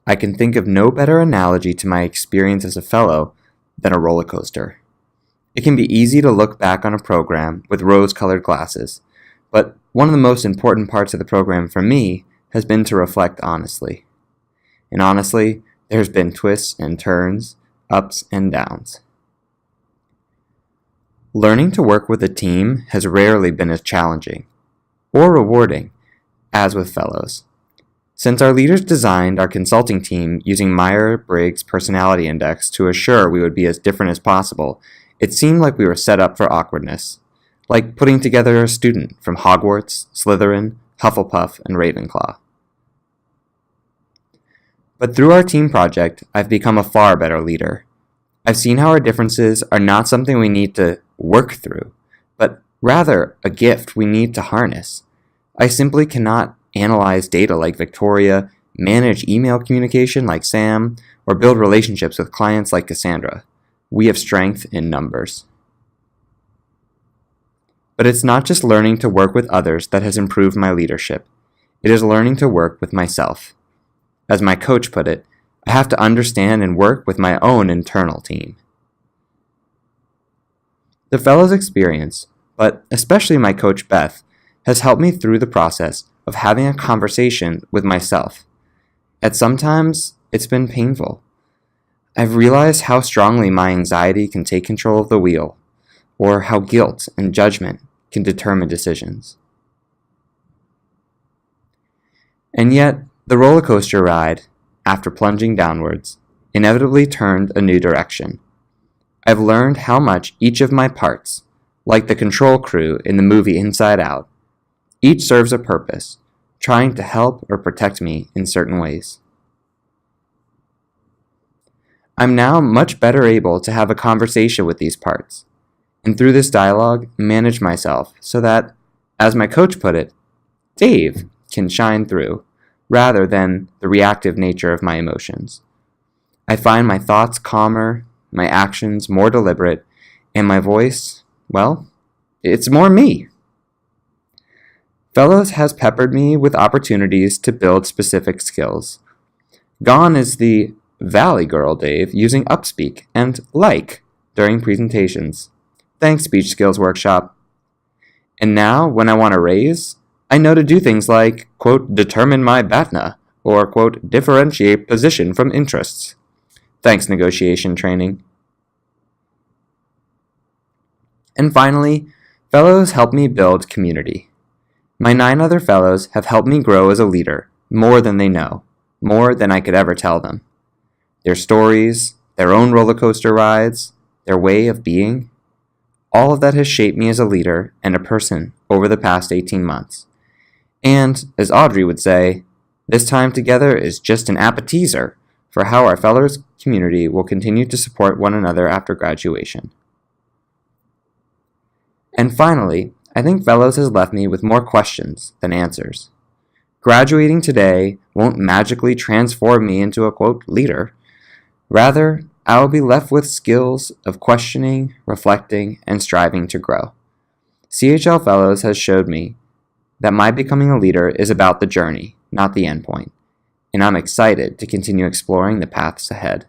I can think of no better analogy to my experience as a fellow than a roller coaster. It can be easy to look back on a program with rose-colored glasses, but one of the most important parts of the program for me has been to reflect honestly. And honestly, there's been twists and turns, ups and downs. Learning to work with a team has rarely been as challenging or rewarding as with fellows. Since our leaders designed our consulting team using Myers-Briggs Personality Index to assure we would be as different as possible, it seemed like we were set up for awkwardness, like putting together a student from Hogwarts, Slytherin, Hufflepuff, and Ravenclaw. But through our team project, I've become a far better leader. I've seen how our differences are not something we need to work through, but rather a gift we need to harness. I simply cannot analyze data like Victoria, manage email communication like Sam, or build relationships with clients like Cassandra. We have strength in numbers. But it's not just learning to work with others that has improved my leadership. It is learning to work with myself. As my coach put it, I have to understand and work with my own internal team. The fellows' experience, but especially my coach Beth, has helped me through the process of having a conversation with myself. At sometimes, it's been painful. I've realized how strongly my anxiety can take control of the wheel, or how guilt and judgment can determine decisions. And yet, the roller coaster ride, after plunging downwards, inevitably turned a new direction. I've learned how much each of my parts, like the control crew in the movie Inside Out, each serves a purpose, trying to help or protect me in certain ways. I'm now much better able to have a conversation with these parts, and through this dialogue, manage myself so that, as my coach put it, Dave can shine through, rather than the reactive nature of my emotions. I find my thoughts calmer, my actions more deliberate, and my voice, well, it's more me. Fellows has peppered me with opportunities to build specific skills. Gone is the Valley Girl Dave using upspeak and like during presentations. Thanks, Speech Skills Workshop. And now, when I want to raise, I know to do things like, quote, determine my BATNA, or, quote, differentiate position from interests. Thanks, negotiation training. And finally, fellows help me build community. My 9 other fellows have helped me grow as a leader, more than they know, more than I could ever tell them. Their stories, their own roller coaster rides, their way of being, all of that has shaped me as a leader and a person over the past 18 months. And, as Audrey would say, this time together is just an appetizer for how our fellows community will continue to support one another after graduation. And finally, I think Fellows has left me with more questions than answers. Graduating today won't magically transform me into a, quote, leader. Rather, I will be left with skills of questioning, reflecting, and striving to grow. CHL Fellows has showed me that my becoming a leader is about the journey, not the endpoint, and I'm excited to continue exploring the paths ahead.